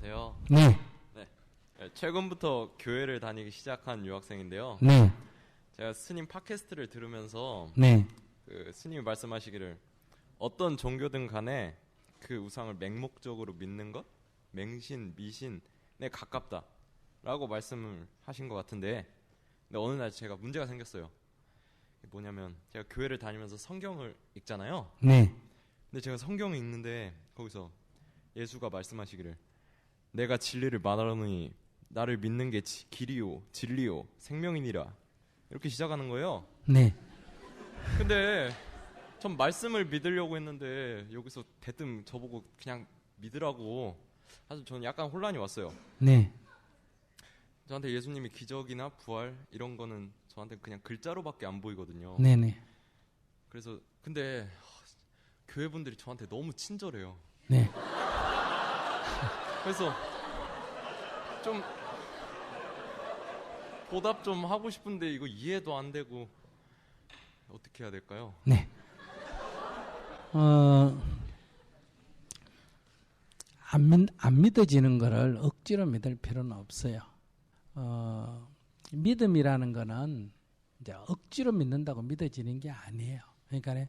안녕하세요. 네. 네. 최근부터 교회를 다니기 시작한 유학생인데요. 네. 제가 스님 팟캐스트를 들으면서 네. 스님이 말씀하시기를 어떤 종교든 간에 그 우상을 맹목적으로 믿는 것, 맹신, 미신에 가깝다라고 말씀을 하신 것 같은데, 근데 어느 날 제가 문제가 생겼어요. 뭐냐면 제가 교회를 다니면서 성경을 읽잖아요. 네. 근데 제가 성경을 읽는데 거기서 예수가 말씀하시기를 내가 진리를 말하노니 나를 믿는 게 길이요 진리요 생명이니라 이렇게 시작하는 거예요. 네. 근데 전 말씀을 믿으려고 했는데 여기서 대뜸 저보고 그냥 믿으라고 사실 저는 약간 혼란이 왔어요. 네. 저한테 예수님이 기적이나 부활 이런 거는 저한테 그냥 글자로밖에 안 보이거든요. 네네. 그래서 근데 교회 분들이 저한테 너무 친절해요. 네. 그래서 좀 보답 좀 하고 싶은데 이거 이해도 안 되고 어떻게 해야 될까요? 네. 안 믿어지는 거를 억지로 믿을 필요는 없어요. 믿음이라는 거는 이제 억지로 믿는다고 믿어지는 게 아니에요. 그러니까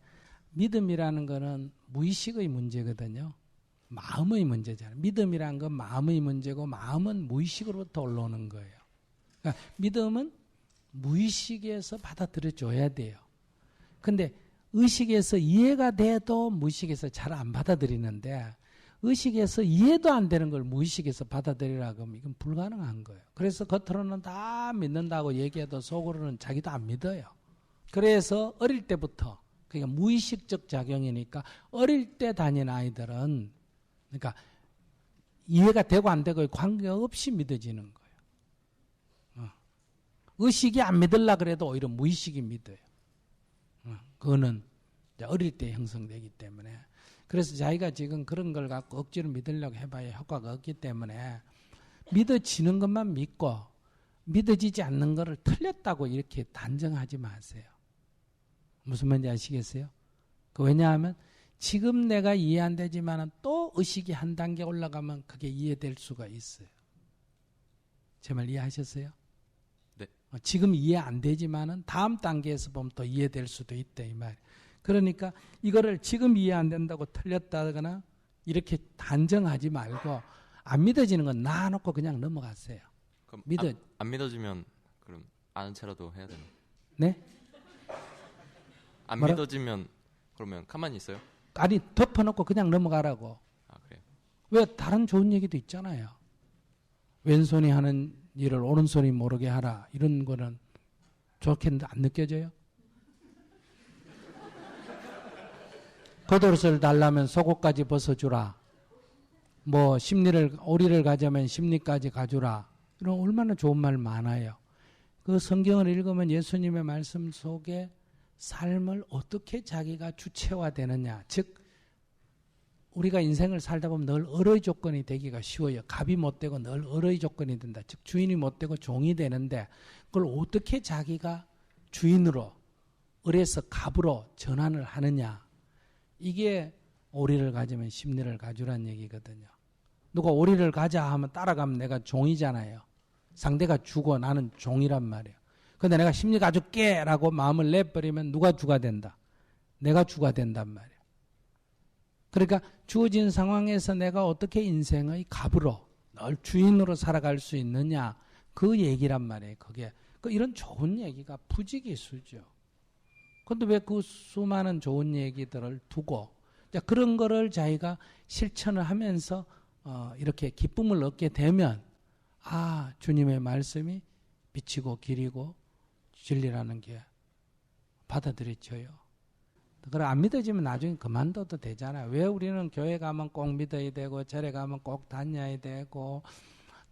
믿음이라는 거는 무의식의 문제거든요. 마음의 문제잖아요. 믿음이라는 건 마음의 문제고 마음은 무의식으로부터 올라오는 거예요. 그러니까 믿음은 무의식에서 받아들여줘야 돼요. 근데 의식에서 이해가 돼도 무의식에서 잘 안 받아들이는데 의식에서 이해도 안 되는 걸 무의식에서 받아들이라고 하면 이건 불가능한 거예요. 그래서 겉으로는 다 믿는다고 얘기해도 속으로는 자기도 안 믿어요. 그래서 어릴 때부터 그러니까 무의식적 작용이니까 어릴 때 다닌 아이들은 그러니까 이해가 되고 안 되고의 관계없이 믿어지는 거예요. 의식이 안 믿으려고 그래도 오히려 무의식이 믿어요. 그거는 어릴 때 형성되기 때문에. 그래서 자기가 지금 그런 걸 갖고 억지로 믿으려고 해봐야 효과가 없기 때문에 믿어지는 것만 믿고 믿어지지 않는 것을 틀렸다고 이렇게 단정하지 마세요. 무슨 말인지 아시겠어요? 왜냐하면 지금 내가 이해 안 되지만 또 의식이 한 단계 올라가면 그게 이해될 수가 있어요. 제 말 이해하셨어요? 네. 지금 이해 안 되지만은 다음 단계에서 보면 또 이해될 수도 있다 이 말. 그러니까 이거를 지금 이해 안 된다고 틀렸다거나 이렇게 단정하지 말고 안 믿어지는 건 놔놓고 그냥 넘어가세요. 그럼 안 믿어지면 그럼 아는 채라도 해야 되나? 네? 안 뭐라? 믿어지면 그러면 가만히 있어요? 아니 덮어놓고 그냥 넘어가라고. 아 그래요? 왜 다른 좋은 얘기도 있잖아요. 왼손이 하는 일을 오른손이 모르게 하라. 이런 거는 좋게 안 느껴져요? 겉옷을 달라면 속옷까지 벗어주라. 뭐 오리를 가자면 심리까지 가주라. 이런 얼마나 좋은 말 많아요. 그 성경을 읽으면 예수님의 말씀 속에 삶을 어떻게 자기가 주체화되느냐. 즉 우리가 인생을 살다 보면 늘 을의 조건이 되기가 쉬워요. 갑이 못 되고 늘 을의 조건이 된다. 즉 주인이 못 되고 종이 되는데 그걸 어떻게 자기가 주인으로 을에서 갑으로 전환을 하느냐. 이게 오리를 가지면 심리를 가주란 얘기거든요. 누가 오리를 가자 하면 따라가면 내가 종이잖아요. 상대가 주고 나는 종이란 말이에요. 근데 내가 심리 가줄게 라고 마음을 내버리면 누가 주가 된다? 내가 주가 된단 말이에요. 그러니까 주어진 상황에서 내가 어떻게 인생의 갑으로 늘 주인으로 살아갈 수 있느냐 그 얘기란 말이에요. 그게 이런 좋은 얘기가 부지기수죠. 그런데 왜 그 수많은 좋은 얘기들을 두고 그런 거를 자기가 실천을 하면서 이렇게 기쁨을 얻게 되면 주님의 말씀이 빛이고 길이고 진리라는 게 받아들여져요. 그래 안 믿어지면 나중에 그만둬도 되잖아요. 왜 우리는 교회 가면 꼭 믿어야 되고 절에 가면 꼭 다녀야 되고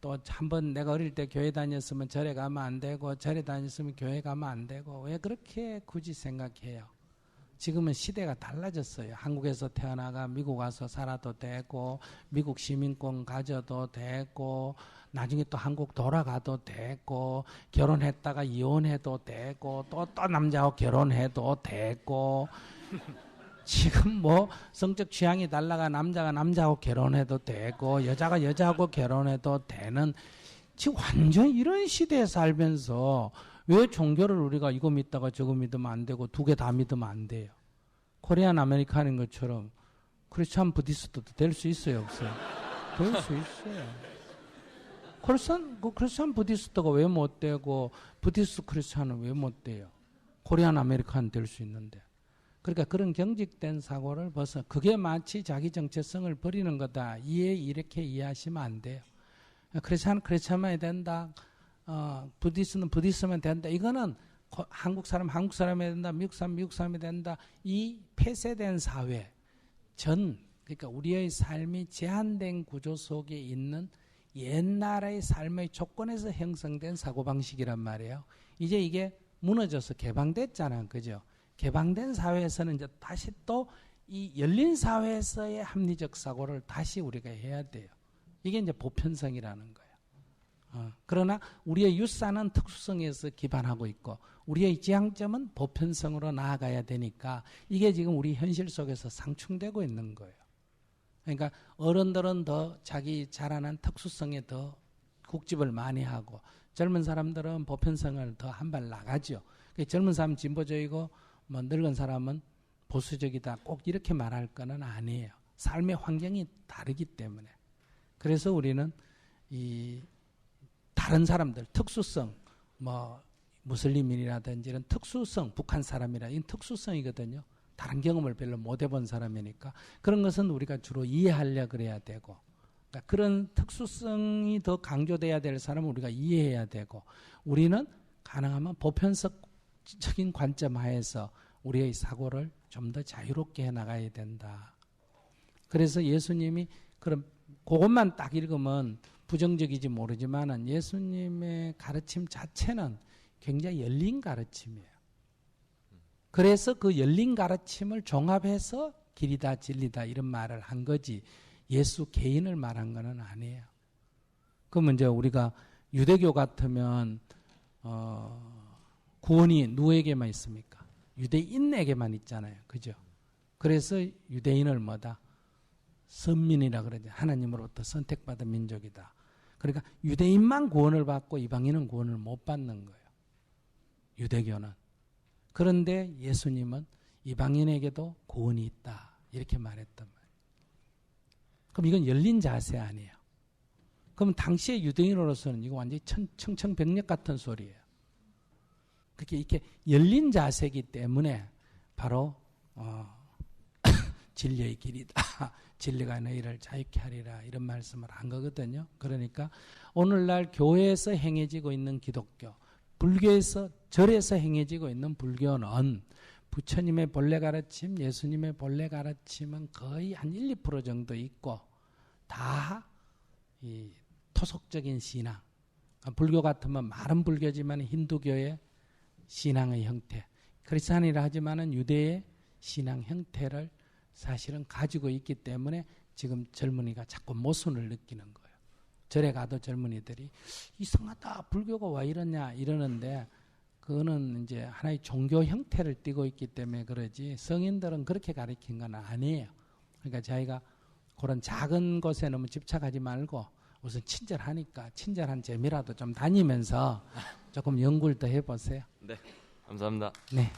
또 한번 내가 어릴 때 교회 다녔으면 절에 가면 안 되고 절에 다녔으면 교회 가면 안 되고 왜 그렇게 굳이 생각해요? 지금은 시대가 달라졌어요. 한국에서 태어나가 미국 와서 살아도 되고 미국 시민권 가져도 되고 나중에 또 한국 돌아가도 되고 결혼했다가 이혼해도 되고 또 남자하고 결혼해도 되고 지금 뭐 성적 취향이 달라가 남자가 남자하고 결혼해도 되고 여자가 여자하고 결혼해도 되는 지금 완전 이런 시대에 살면서 왜 종교를 우리가 이거 믿다가 저거 믿으면 안 되고 두 개 다 믿으면 안 돼요? 코리안 아메리칸인 것처럼 크리스찬 부디스트도 될 수 있어요, 없어요? 될 수 있어요. 크리스찬 부디스트가 왜 못 되고 부디스트 크리스찬은 왜 못 돼요? 코리안 아메리칸 될 수 있는데. 그러니까 그런 경직된 사고를 벗어 그게 마치 자기 정체성을 버리는 거다. 이렇게 이해하시면 안 돼요. 크리스찬만이 된다. 부디스트는 부디스트만 된다. 이거는 한국 사람이 된다. 미국 사람이 된다. 이 폐쇄된 사회 그러니까 우리의 삶이 제한된 구조 속에 있는 옛날의 삶의 조건에서 형성된 사고방식이란 말이에요. 이제 이게 무너져서 개방됐잖아. 그죠? 개방된 사회에서는 이제 다시 또 이 열린 사회에서의 합리적 사고를 다시 우리가 해야 돼요. 이게 이제 보편성이라는 거예요. 그러나 우리의 유산은 특수성에서 기반하고 있고 우리의 지향점은 보편성으로 나아가야 되니까 이게 지금 우리 현실 속에서 상충되고 있는 거예요. 그러니까 어른들은 더 자기 자라난 특수성에 더 국집을 많이 하고 젊은 사람들은 보편성을 더 한 발 나가죠. 젊은 사람은 진보적이고 뭐 늙은 사람은 보수적이다. 꼭 이렇게 말할 거는 아니에요. 삶의 환경이 다르기 때문에. 그래서 우리는 이 다른 사람들 특수성 뭐 무슬림인이라든지 이런 특수성 북한 사람이라 이런 특수성이거든요. 다른 경험을 별로 못 해본 사람이니까 그런 것은 우리가 주로 이해하려 그래야 되고 그러니까 그런 특수성이 더 강조돼야 될 사람은 우리가 이해해야 되고 우리는 가능하면 보편적인 관점 하에서 우리의 사고를 좀 더 자유롭게 해나가야 된다. 그래서 예수님이 그런 그것만 딱 읽으면 부정적이지 모르지만은 예수님의 가르침 자체는 굉장히 열린 가르침이에요. 그래서 그 열린 가르침을 종합해서 길이다 진리다 이런 말을 한 거지 예수 개인을 말한 거는 아니에요. 그러면 이제 우리가 유대교 같으면 구원이 누구에게만 있습니까? 유대인에게만 있잖아요. 그죠? 그래서 유대인을 뭐다? 선민이라 그러죠. 하나님으로부터 선택받은 민족이다. 그러니까 유대인만 구원을 받고 이방인은 구원을 못 받는 거예요. 유대교는. 그런데 예수님은 이방인에게도 구원이 있다. 이렇게 말했단 말이에요. 그럼 이건 열린 자세 아니에요. 그럼 당시의 유대인으로서는 이거 완전히 청천벽력 같은 소리예요. 그렇게 이렇게 열린 자세이기 때문에 바로 진리의 길이다. 진리가 너희를 자유케 하리라 이런 말씀을 한 거거든요. 그러니까 오늘날 교회에서 행해지고 있는 기독교, 불교에서 절에서 행해지고 있는 불교는 부처님의 본래 가르침, 예수님의 본래 가르침은 거의 한 1, 2% 정도 있고 다 이 토속적인 신앙. 불교 같으면 말은 불교지만 힌두교의 신앙의 형태, 크리스찬이라 하지만은 유대의 신앙 형태를 사실은 가지고 있기 때문에 지금 젊은이가 자꾸 모순을 느끼는 거예요. 절에 가도 젊은이들이 이상하다, 불교가 왜 이러냐 이러는데 그거는 이제 하나의 종교 형태를 띠고 있기 때문에 그러지 성인들은 그렇게 가르친 건 아니에요. 그러니까 자기가 그런 작은 것에 너무 집착하지 말고 우선 친절하니까 친절한 재미라도 좀 다니면서 조금 연구를 더 해보세요. 네, 감사합니다. 네.